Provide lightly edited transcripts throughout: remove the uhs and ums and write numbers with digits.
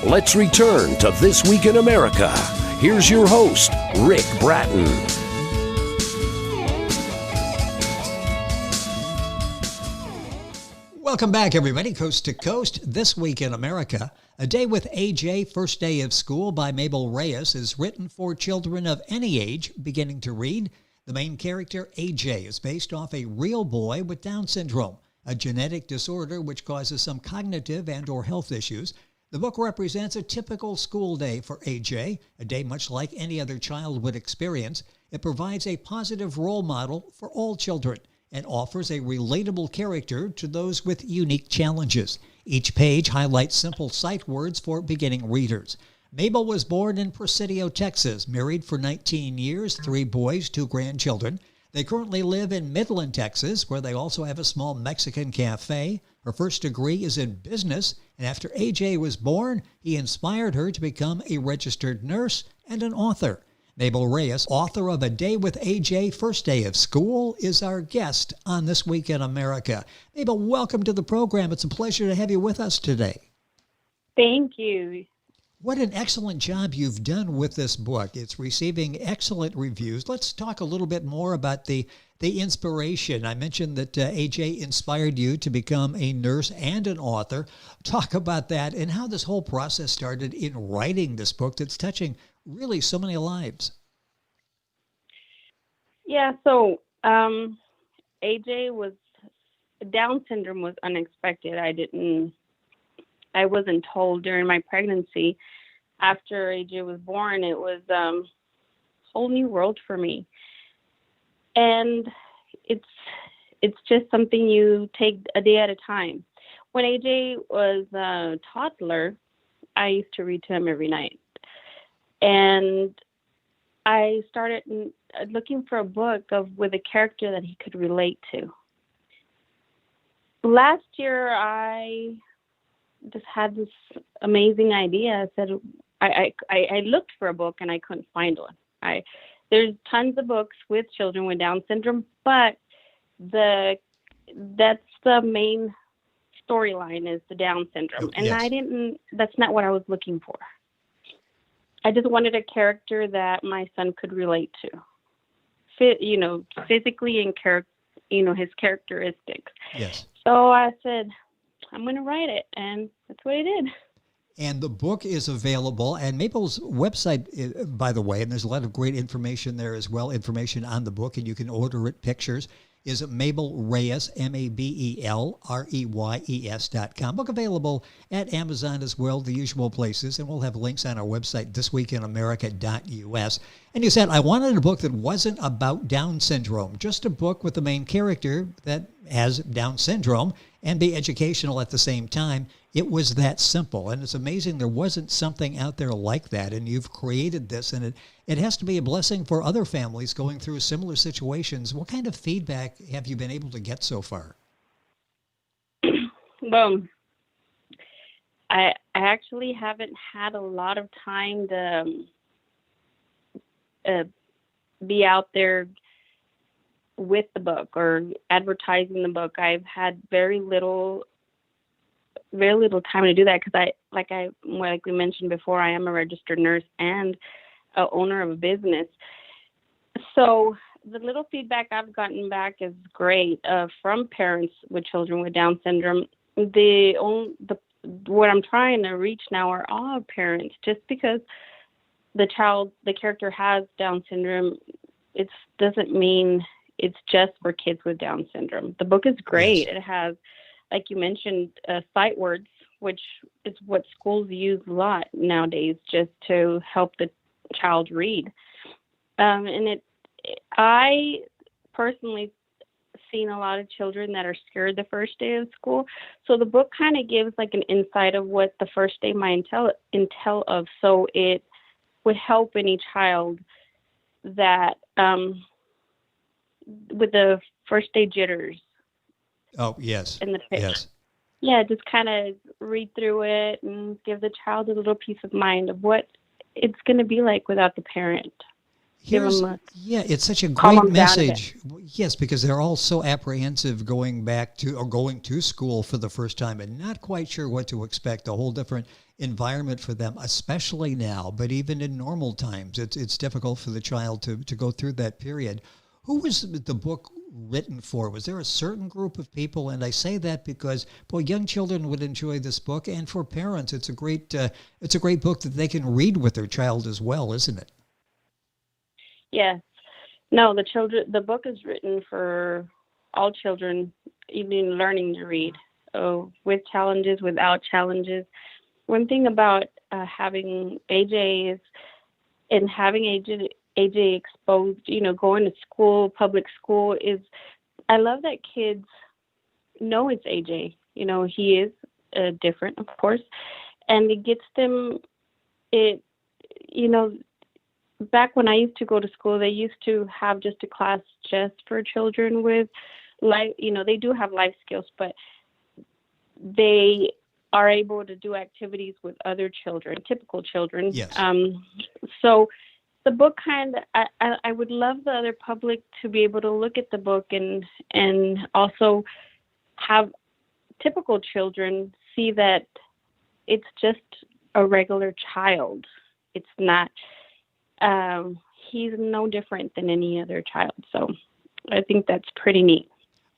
Let's return to This Week in America. Here's your host, Rick Bratton. Welcome back, everybody, coast to coast. This Week in America. A Day with AJ, First Day of School by Mabel Reyes is written for children of any age beginning to read. The main character, AJ, is based off a real boy with Down syndrome, a genetic disorder which causes some cognitive and or health issues. The book represents a typical school day for AJ, a day much like any other child would experience. It provides a positive role model for all children and offers a relatable character to those with unique challenges. Each page highlights simple sight words for beginning readers. Mabel was born in Presidio, Texas, married for 19 years, 3 boys, 2 grandchildren. They currently live in Midland, Texas, where they also have a small Mexican cafe. Her first degree is in business, and after AJ was born, he inspired her to become a registered nurse and an author. Mabel Reyes, author of A Day with AJ, First Day of School, is our guest on This Week in America. Mabel, welcome to the program. It's a pleasure to have you with us today. Thank you. What an excellent job you've done with this book. It's receiving excellent reviews. Let's talk a little bit more about the inspiration. I mentioned that AJ inspired you to become a nurse and an author. Talk about that and how this whole process started in writing this book that's touching really so many lives. Yeah, so AJ was, Down syndrome was unexpected. I wasn't told during my pregnancy. After AJ was born, it was a whole new world for me. And it's just something you take a day at a time. When AJ was a toddler, I used to read to him every night. And I started looking for a book with a character that he could relate to. Last year, I just had this amazing idea. I said, I looked for a book and I couldn't find one. There's tons of books with children with Down syndrome, but that's the main storyline is the Down syndrome. And yes. That's not what I was looking for. I just wanted a character that my son could relate to, physically and his characteristics. Yes. So I said, I'm going to write it, and that's what I did. And the book is available, and Mabel's website, by the way, and there's a lot of great information there as well, information on the book, and you can order it, pictures, is Mabel Reyes, MabelReyes.com. Book available at Amazon as well, the usual places, and we'll have links on our website, thisweekinamerica.us. And you said, I wanted a book that wasn't about Down syndrome, just a book with the main character that has Down syndrome and be educational at the same time. It was that simple, and it's amazing there wasn't something out there like that, and you've created this, and it has to be a blessing for other families going through similar situations. What kind of feedback have you been able to get so far? Well, I actually haven't had a lot of time to be out there with the book or advertising the book. I've had very little time to do that because like we mentioned before, I am a registered nurse and a owner of a business. So the little feedback I've gotten back is great from parents with children with Down syndrome. What I'm trying to reach now are all parents. Just because the character has Down syndrome, it doesn't mean it's just for kids with Down syndrome. The book is great. Yes. It has, like you mentioned, sight words, which is what schools use a lot nowadays just to help the child read. I personally seen a lot of children that are scared the first day of school. So the book kind of gives like an insight of what the first day might entail of. So it would help any child that with the first day jitters. Oh, yes. In the picture. Yes. Yeah, just kind of read through it and give the child a little peace of mind of what it's going to be like without the parent. It's such a calm great them down a bit. message. Yes, because they're all so apprehensive going back to or going to school for the first time and not quite sure what to expect. A whole different environment for them, especially now. But even in normal times, it's difficult for the child to go through that period. Who was the book written for? Was there a certain group of people? And I say that because, boy, young children would enjoy this book, and for parents, it's a great book that they can read with their child as well, isn't it? Yes. No, the book is written for all children, even learning to read, with challenges, without challenges. One thing about having AJ is, and having AJ exposed, going to school, public school, is I love that kids know it's AJ. He is different, of course, and it gets them, back when I used to go to school, they used to have just a class just for children with life, they do have life skills, but they are able to do activities with other children, typical children. Yes. So the book I would love the other public to be able to look at the book and also have typical children see that it's just a regular child. It's not, he's no different than any other child. So I think that's pretty neat.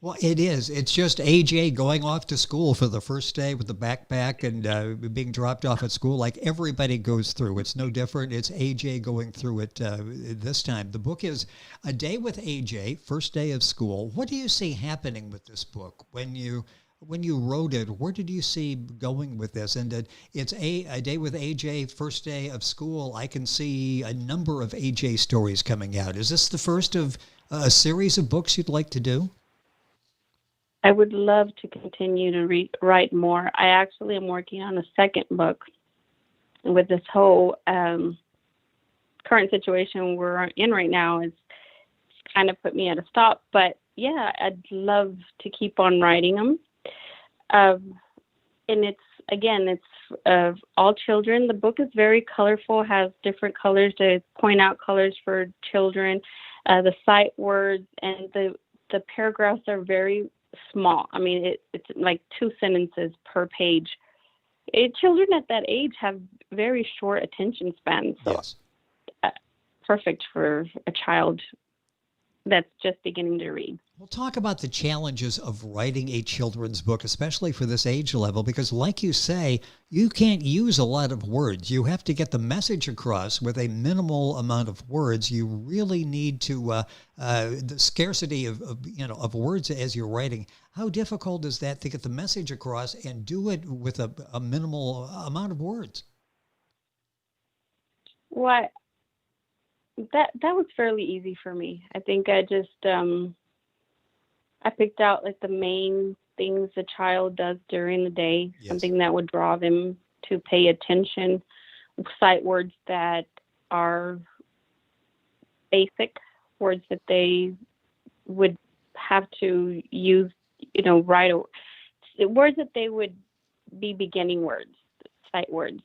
Well, it is. It's just AJ going off to school for the first day with the backpack and being dropped off at school like everybody goes through. It's no different. It's AJ going through it this time. The book is A Day with AJ, First Day of School. What do you see happening with this book? When you wrote it, where did you see going with this? And it's a Day with AJ, First Day of School. I can see a number of AJ stories coming out. Is this the first of a series of books you'd like to do? I would love to continue to write more. I actually am working on a second book with this whole current situation we're in right now. It's kind of put me at a stop. But yeah, I'd love to keep on writing them. And it's all children. The book is very colorful, has different colors to point out colors for children. The sight words and the paragraphs are very small. I mean, it's like 2 sentences per page. Children at that age have very short attention spans. So yes. Perfect for a child that's just beginning to read. We'll talk about the challenges of writing a children's book, especially for this age level, because like you say, you can't use a lot of words. You have to get the message across with a minimal amount of words. You really need to, the scarcity of words as you're writing. How difficult is that to get the message across and do it with a minimal amount of words? Well, that was fairly easy for me. I think I just, I picked out like the main things a child does during the day, yes. Something that would draw them to pay attention, sight words that are basic, words that they would have to use, right away, words that they would be beginning words, sight words,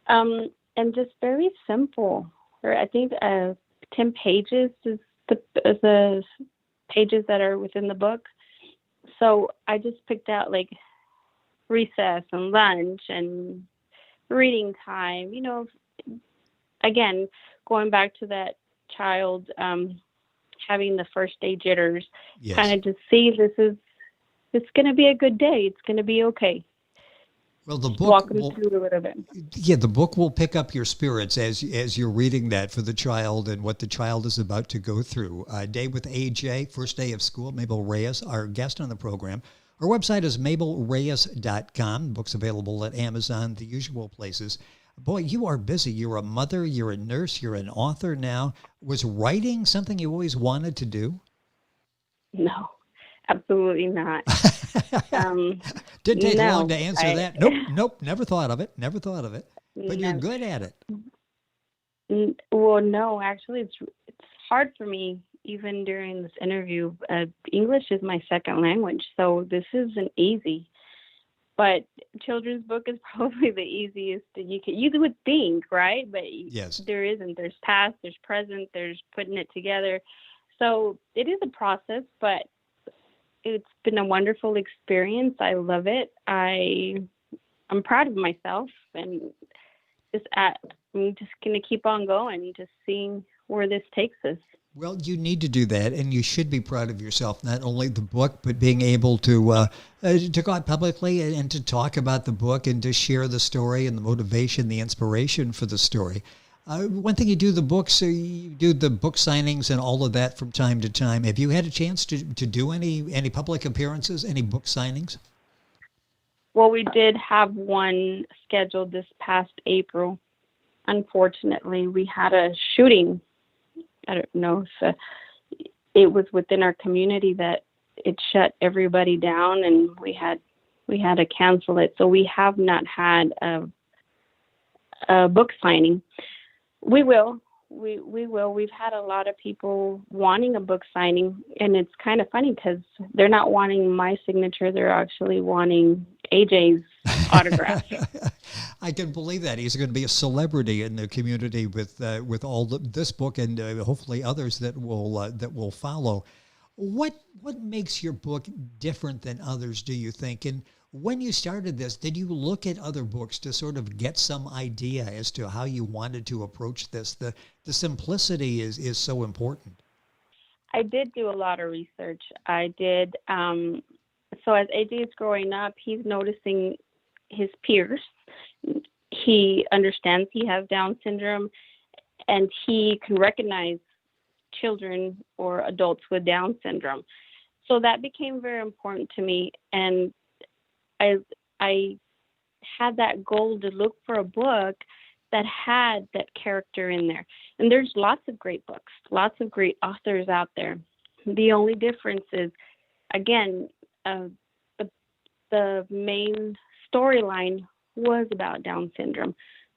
and just very simple. I think 10 pages is the pages that are within the book. So I just picked out like recess and lunch and reading time, again, going back to that child having the first day jitters, yes. Kind of to see it's going to be a good day. It's going to be okay. Well, the book walk them through a little bit. Yeah, the book will pick up your spirits as you're reading that for the child and what the child is about to go through. Day with AJ, First Day of School, Mabel Reyes, our guest on the program. Our website is mabelreyes.com. Book's available at Amazon, the usual places. Boy, you are busy. You're a mother, you're a nurse, you're an author now. Was writing something you always wanted to do? No, absolutely not. Didn't take long to answer that. Nope, never thought of it. But you're good at it. Well, no, actually, it's hard for me, even during this interview. English is my second language, so this isn't easy. But children's book is probably the easiest that you would think, right? But Yes. there isn't. There's past, there's present, there's putting it together. So it is a process, but it's been a wonderful experience. I love it. I'm proud of myself, and I'm just going to keep on going, just seeing where this takes us. Well, you need to do that, and you should be proud of yourself, not only the book, but being able to go out publicly and to talk about the book and to share the story and the motivation, the inspiration for the story. One thing you do the books, you do the book signings and all of that from time to time. Have you had a chance to do any public appearances, any book signings? Well, we did have one scheduled this past April. Unfortunately, we had a shooting. I don't know if it was within our community that it shut everybody down, and we had to cancel it. So we have not had a book signing. We will. We will. We've had a lot of people wanting a book signing, and it's kind of funny because they're not wanting my signature. They're actually wanting AJ's autograph. I can believe that. He's going to be a celebrity in the community with all this book and hopefully others that will follow. What makes your book different than others, do you think? And when you started this, did you look at other books to sort of get some idea as to how you wanted to approach this? The simplicity is so important. I did do a lot of research. I did. So as AJ is growing up, he's noticing his peers. He understands he has Down syndrome, and he can recognize children or adults with Down syndrome. So that became very important to me, and I had that goal to look for a book that had that character in there. And there's lots of great books, lots of great authors out there. The only difference is, again, the main storyline was about Down syndrome,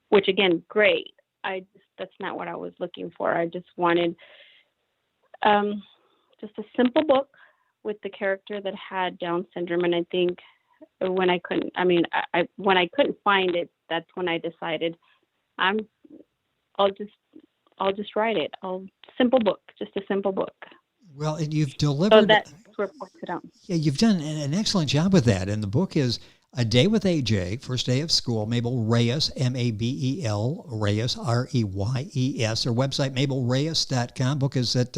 which, again, great. That's not what I was looking for. I just wanted just a simple book with the character that had Down syndrome. And I think when I couldn't find it, that's when I decided I'll just write it. Simple book, just a simple book. Well, and you've delivered. So that's where it put out. Yeah, you've done an excellent job with that. And the book is A Day with AJ, First Day of School, Mabel Reyes, Mabel Reyes, Reyes. Her website, mabelreyes.com. Book is at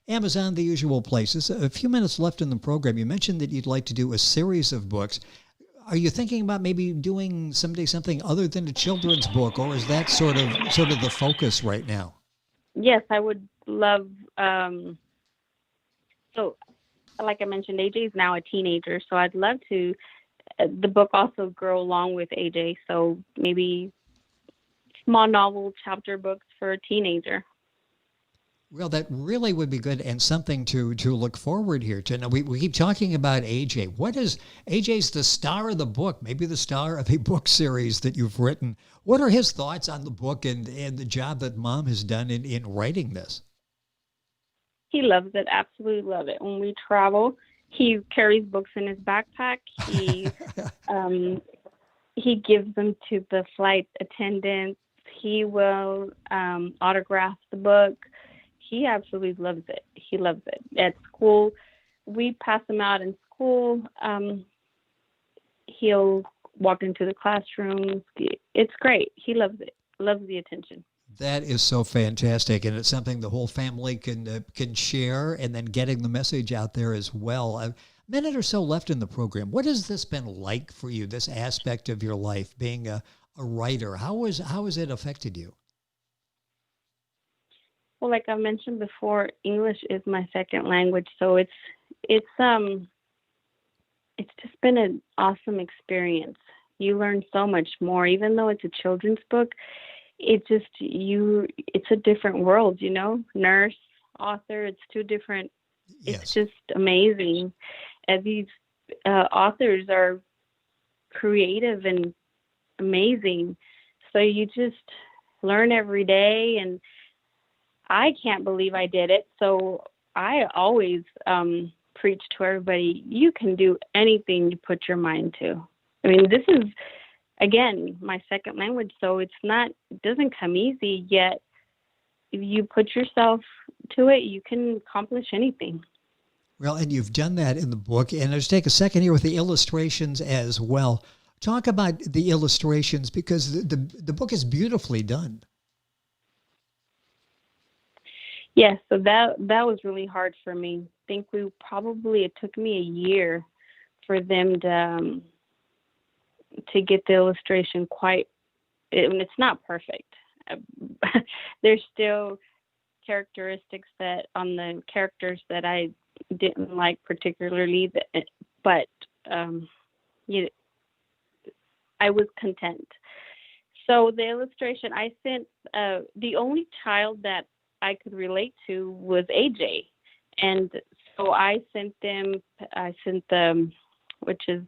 Amazon, the usual places. A few minutes left in the program. You mentioned that you'd like to do a series of books. Are you thinking about maybe doing someday something other than a children's book, or is that sort of the focus right now? Yes, I would love. So, like I mentioned, AJ is now a teenager, so I'd love to the book also grow along with AJ. So maybe small novel chapter books for a teenager. Well, that really would be good, and something to look forward here to. Now, we keep talking about AJ. What is AJ's the star of the book, maybe the star of a book series that you've written? What are his thoughts on the book and the job that Mom has done in writing this? He loves it, absolutely love it. When we travel, he carries books in his backpack. He gives them to the flight attendants. He will autograph the book. He absolutely loves it. He loves it. At school, we pass him out in school. He'll walk into the classrooms. It's great. He loves it. Loves the attention. That is so fantastic, and it's something the whole family can share, and then getting the message out there as well. A minute or so left in the program. What has this been like for you, this aspect of your life, being a writer? How has it affected you? Well, like I mentioned before, English is my second language, so it's just been an awesome experience. You learn so much more, even though it's a children's book. It's a different world, nurse, author, it's two different. Yes. It's just amazing. And these authors are creative and amazing. So you just learn every day, and I can't believe I did it. So I always preach to everybody, you can do anything you put your mind to. I mean, this is, again, my second language, so it doesn't come easy, yet if you put yourself to it, you can accomplish anything. Well, and you've done that in the book. And let's take a second here with the illustrations as well. Talk about the illustrations, because the book is beautifully done. Yes, so that was really hard for me. I think it took me a year for them to get the illustration it's not perfect. There's still characteristics on the characters that I didn't like particularly, but I was content. So the illustration I sent, the only child that I could relate to was AJ, and so I sent them, which is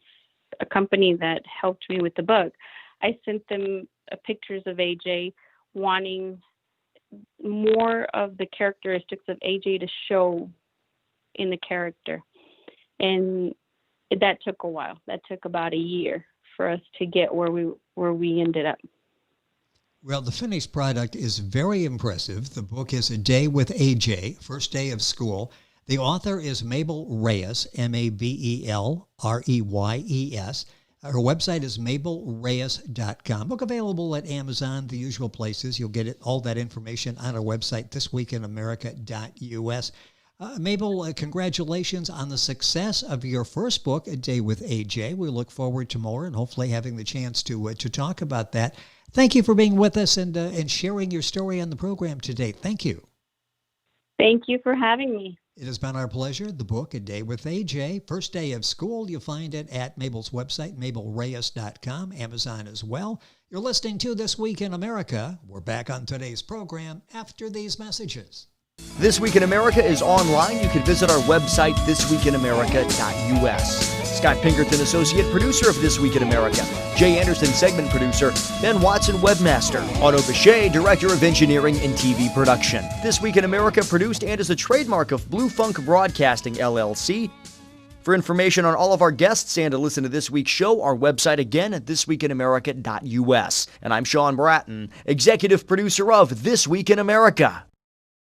a company that helped me with the book. I sent them pictures of AJ, wanting more of the characteristics of AJ to show in the character. And that took a while. That took about a year for us to get where we ended up. Well, the finished product is very impressive. The book is A Day with AJ, First Day of School. The author is Mabel Reyes, Mabelreyes. Her website is mabelreyes.com. Book available at Amazon, the usual places. You'll get all that information on our website, thisweekinamerica.us. Mabel, congratulations on the success of your first book, A Day with AJ. We look forward to more and hopefully having the chance to talk about that. Thank you for being with us and sharing your story on the program today. Thank you. Thank you for having me. It has been our pleasure. The book, A Day with AJ, First Day of School. You'll find it at Mabel's website, mabelreyes.com, Amazon as well. You're listening to This Week in America. We're back on today's program after these messages. This Week in America is online. You can visit our website, thisweekinamerica.us. Scott Pinkerton, associate producer of This Week in America. Jay Anderson, segment producer. Ben Watson, webmaster. Otto Bechet, director of engineering and TV production. This Week in America produced and is a trademark of Blue Funk Broadcasting, LLC. For information on all of our guests and to listen to this week's show, our website again at thisweekinamerica.us. And I'm Sean Bratton, executive producer of This Week in America.